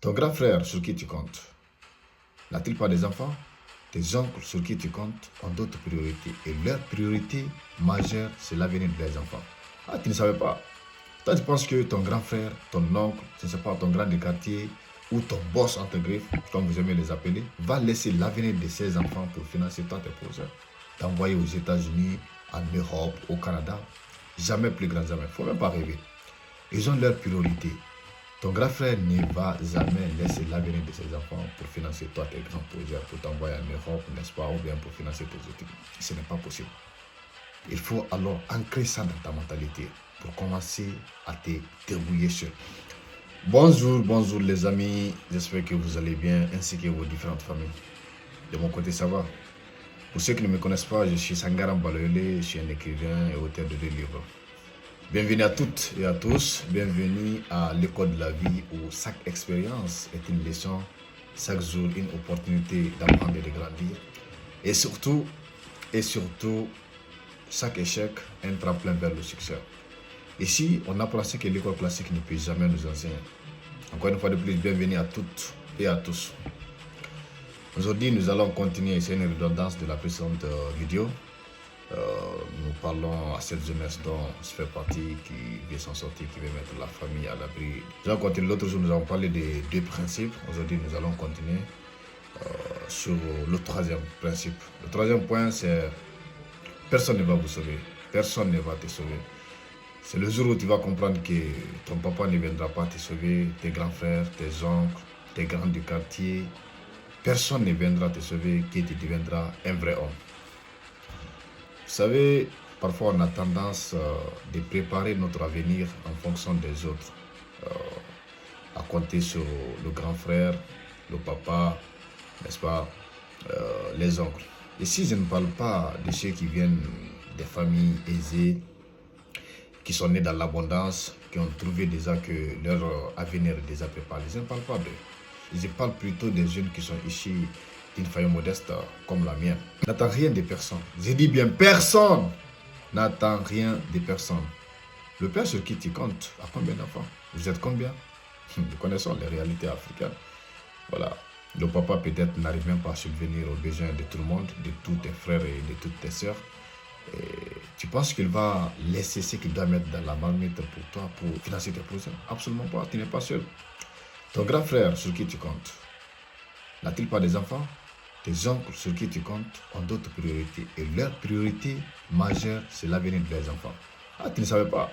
Ton grand frère sur qui tu comptes n'a-t-il pas des enfants? Tes oncles sur qui tu comptes ont d'autres priorités. Et leur priorité majeure, c'est l'avenir des enfants. Ah, tu ne savais pas? Toi, tu penses que ton grand frère, ton oncle, je ne sais pas, ton grand de quartier ou ton boss entre griffes, comme vous aimez les appeler, va laisser l'avenir de ses enfants pour financer toi tes projets, t'envoyer aux États-Unis, en Europe, au Canada? Jamais, plus grand jamais. Il ne faut même pas rêver. Ils ont leur priorité. Ton grand frère ne va jamais laisser l'avenir de ses enfants pour financer toi tes grands projets, pour t'envoyer en Europe, n'est-ce pas, ou bien pour financer tes études. Ce n'est pas possible. Il faut alors ancrer ça dans ta mentalité pour commencer à te débrouiller seul. Bonjour les amis, j'espère que vous allez bien ainsi que vos différentes familles. De mon côté, ça va. Pour ceux qui ne me connaissent pas, je suis Sangaram Baloyole, je suis un écrivain et auteur de 2 livres. Bienvenue à toutes et à tous, bienvenue à l'école de la vie où chaque expérience est une leçon, chaque jour une opportunité d'apprendre et de grandir. Et surtout, chaque échec est un tremplin vers le succès. Ici, on apprend ce que l'école classique ne peut jamais nous enseigner. Encore une fois de plus, bienvenue à toutes et à tous. Aujourd'hui, nous allons continuer, c'est une redondance de la précédente vidéo. Nous parlons à cette jeunesse dont je fais partie, qui veut s'en sortir, qui veut mettre la famille à l'abri. Nous allons continuer. L'autre jour, nous avons parlé des 2 principes. Aujourd'hui, nous allons continuer sur le 3e principe. Le 3e point, c'est personne ne va vous sauver. Personne ne va te sauver. C'est le jour où tu vas comprendre que ton papa ne viendra pas te sauver, tes grands frères, tes oncles, tes grands du quartier. Personne ne viendra te sauver, que tu deviendras un vrai homme. Vous savez, parfois on a tendance de préparer notre avenir en fonction des autres, à compter sur le grand frère, le papa, n'est-ce pas, les oncles. Ici, je ne parle pas de ceux qui viennent des familles aisées, qui sont nés dans l'abondance, qui ont trouvé déjà que leur avenir est déjà préparé. Je ne parle pas d'eux. Je parle plutôt des jeunes qui sont issus d'une famille modeste comme la mienne. N'attends rien de personne. Je dis bien personne. N'attends rien de personne. Le père sur qui tu comptes a combien d'enfants? Vous êtes combien? Nous connaissons les réalités africaines. Voilà. Le papa peut-être n'arrive même pas à subvenir aux besoins de tout le monde, de tous tes frères et de toutes tes sœurs. Et tu penses qu'il va laisser ce qu'il doit mettre dans la marmite pour toi, pour financer tes projets? Absolument pas. Tu n'es pas seul. Ton grand frère sur qui tu comptes n'a-t-il pas des enfants? Tes oncles sur qui tu comptes ont d'autres priorités. Et leur priorité majeure, c'est l'avenir des enfants. Ah, tu ne savais pas?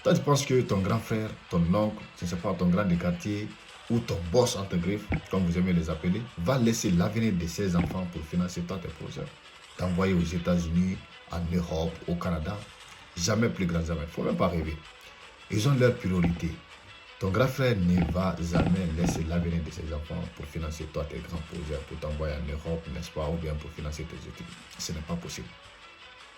Toi, tu penses que ton grand frère, ton oncle, je ne sais pas, ton grand de quartier ou ton boss entre griffes, comme vous aimez les appeler, va laisser l'avenir de ses enfants pour financer toi tes projets, t'envoyer aux États-Unis, en Europe, au Canada? Jamais, plus grand jamais. Il ne faut même pas rêver. Ils ont leur priorité. Ton grand frère ne va jamais laisser l'avenir de ses enfants pour financer toi tes grands projets, pour t'envoyer en Europe, n'est-ce pas, ou bien pour financer tes études. Ce n'est pas possible.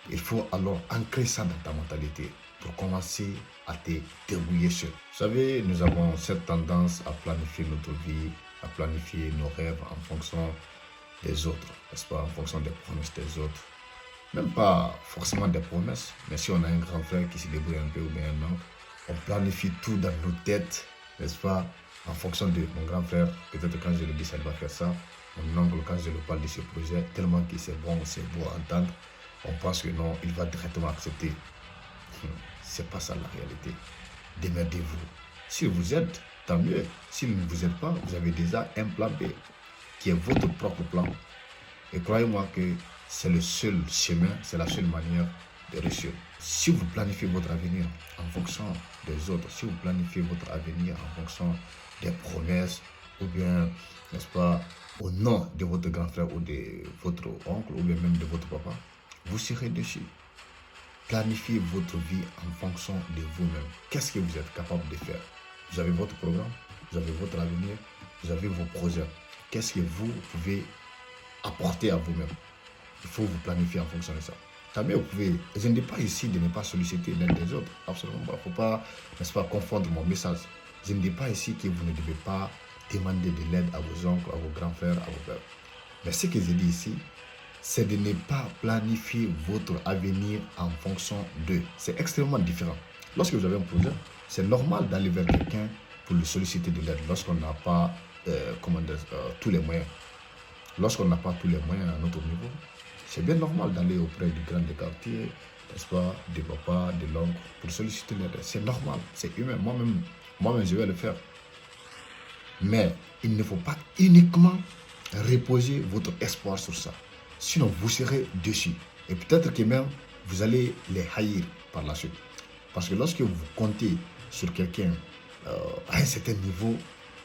Il faut alors ancrer ça dans ta mentalité pour commencer à te débrouiller seul. Vous savez, nous avons cette tendance à planifier notre vie, à planifier nos rêves en fonction des autres, n'est-ce pas, en fonction des promesses des autres. Même pas forcément des promesses, mais si on a un grand frère qui se débrouille un peu ou bien un oncle, on planifie tout dans nos têtes, n'est-ce pas, en fonction de mon grand frère. Peut-être quand je le dis, ça va faire ça. Mon oncle, quand je lui parle de ce projet, tellement que c'est bon, c'est beau à entendre, on pense que non, il va directement accepter. C'est pas ça la réalité. Démerdez-vous. Si vous êtes, tant mieux. Si vous ne vous êtes pas, vous avez déjà un plan B, qui est votre propre plan. Et croyez-moi que c'est le seul chemin, c'est la seule manière de réussir. Si vous planifiez votre avenir en fonction des autres, si vous planifiez votre avenir en fonction des promesses, ou bien, n'est-ce pas, au nom de votre grand frère ou de votre oncle, ou bien même de votre papa, vous serez déçus. Planifiez votre vie en fonction de vous-même. Qu'est-ce que vous êtes capable de faire? Vous avez votre programme, vous avez votre avenir, vous avez vos projets. Qu'est-ce que vous pouvez apporter à vous-même? Il faut vous planifier en fonction de ça. También vous pouvez, je ne dis pas ici de ne pas solliciter l'un des autres, absolument pas. Il ne faut pas, n'est-ce pas, confondre mon message. Je ne dis pas ici que vous ne devez pas demander de l'aide à vos oncles, à vos grands frères, à vos pères. Mais ce que je dis ici, c'est de ne pas planifier votre avenir en fonction d'eux. C'est extrêmement différent. Lorsque vous avez un projet, c'est normal d'aller vers quelqu'un pour lui solliciter de l'aide lorsqu'on n'a pas tous les moyens. Lorsqu'on n'a pas tous les moyens à notre niveau, c'est bien normal d'aller auprès du grand des quartiers, n'est-ce pas, des papas, de l'oncle, pour solliciter l'aide. C'est normal, c'est humain. Moi-même, je vais le faire. Mais il ne faut pas uniquement reposer votre espoir sur ça. Sinon, vous serez déçus. Et peut-être que même, vous allez les haïr par la suite. Parce que lorsque vous comptez sur quelqu'un à un certain niveau,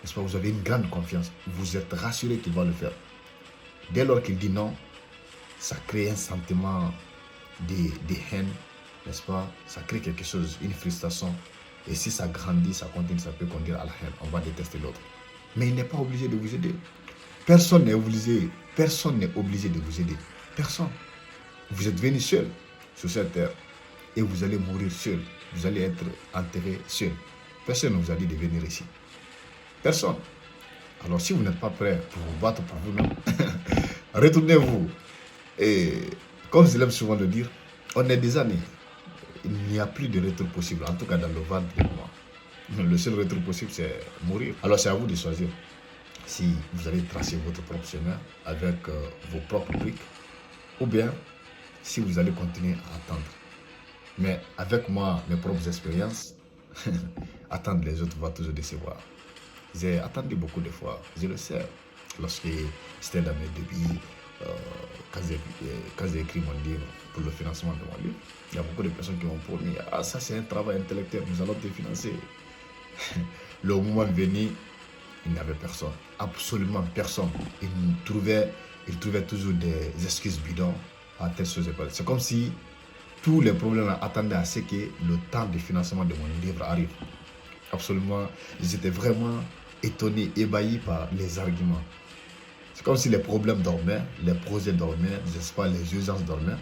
n'est-ce pas, vous avez une grande confiance. Vous êtes rassuré qu'il va le faire. Dès lors qu'il dit non, ça crée un sentiment de haine, n'est-ce pas? Ça crée quelque chose, une frustration. Et si ça grandit, ça continue, ça peut conduire à la haine. On va détester l'autre. Mais il n'est pas obligé de vous aider. Personne n'est obligé de vous aider. Personne. Vous êtes venu seul sur cette terre et vous allez mourir seul. Vous allez être enterré seul. Personne ne vous a dit de venir ici. Personne. Alors si vous n'êtes pas prêt pour vous battre pour vous-même, retournez-vous. Et comme je l'aime souvent le dire, on est des années. Il n'y a plus de retour possible, en tout cas dans le ventre de moi. Le seul retour possible, c'est mourir. Alors c'est à vous de choisir si vous allez tracer votre propre chemin avec vos propres briques, ou bien si vous allez continuer à attendre. Mais avec moi, mes propres expériences, attendre les autres va toujours décevoir. J'ai attendu beaucoup de fois, je le sais, lorsque j'étais dans mes débuts, quand j'ai écrit mon livre pour le financement de mon livre, il y a beaucoup de personnes qui m'ont promis, ah ça c'est un travail intellectuel, nous allons te financer. Le moment venu, il n'y avait personne, absolument personne. Il trouvait toujours des excuses bidons à telle chose. C'est comme si tous les problèmes attendaient à ce que le temps de financement de mon livre arrive. Absolument, j'étais vraiment étonné, ébahi par les arguments. C'est comme si les problèmes dormaient, les projets dormaient, n'est-ce pas, les urgences dormaient.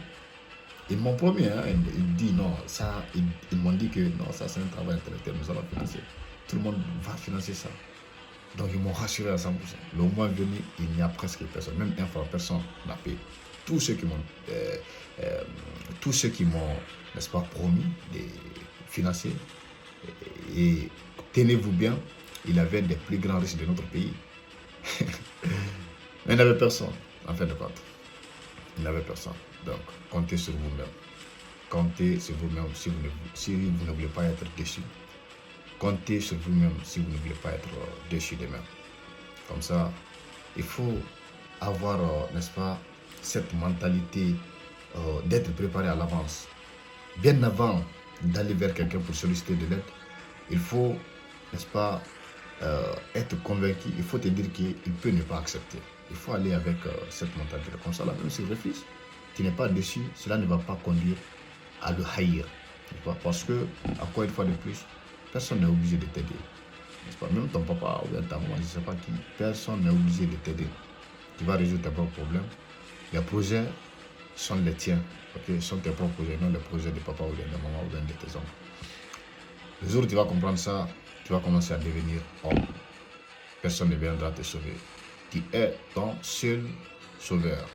Ils m'ont promis, hein, ils disent non, ça, ils m'ont dit que non, ça c'est un travail intellectuel, nous allons financer. Tout le monde va financer ça. Donc ils m'ont rassuré à 100%. Le moment venu, il n'y a presque personne, même un franc, personne n'a payé. Tous ceux qui m'ont, n'est-ce pas, promis de financer, et tenez-vous bien, il avait des plus grands risques de notre pays. Mais il n'avait personne, en fin de compte. Il n'avait personne. Donc, comptez sur vous-même. Comptez sur vous-même si vous ne voulez pas être déçu. Comptez sur vous-même si vous ne voulez pas être déçu demain. Comme ça, il faut avoir, n'est-ce pas, cette mentalité d'être préparé à l'avance. Bien avant d'aller vers quelqu'un pour solliciter de l'aide, il faut, n'est-ce pas, être convaincu, il faut te dire qu'il peut ne pas accepter. Il faut aller avec cette mentalité. Comme ça, là, même s'il refuse, tu n'es pas déçu, cela ne va pas conduire à le haïr. Parce que, encore une fois de plus, personne n'est obligé de t'aider. Même ton papa ou ta maman, je ne sais pas qui, personne n'est obligé de t'aider. Tu vas résoudre tes propres problèmes. Les projets sont les tiens. Okay? Sont tes propres projets, non les projets de papa ou de maman ou de tes oncles. Le jour où tu vas comprendre ça, tu vas commencer à devenir homme. Personne ne viendra te sauver. Tu es ton seul sauveur.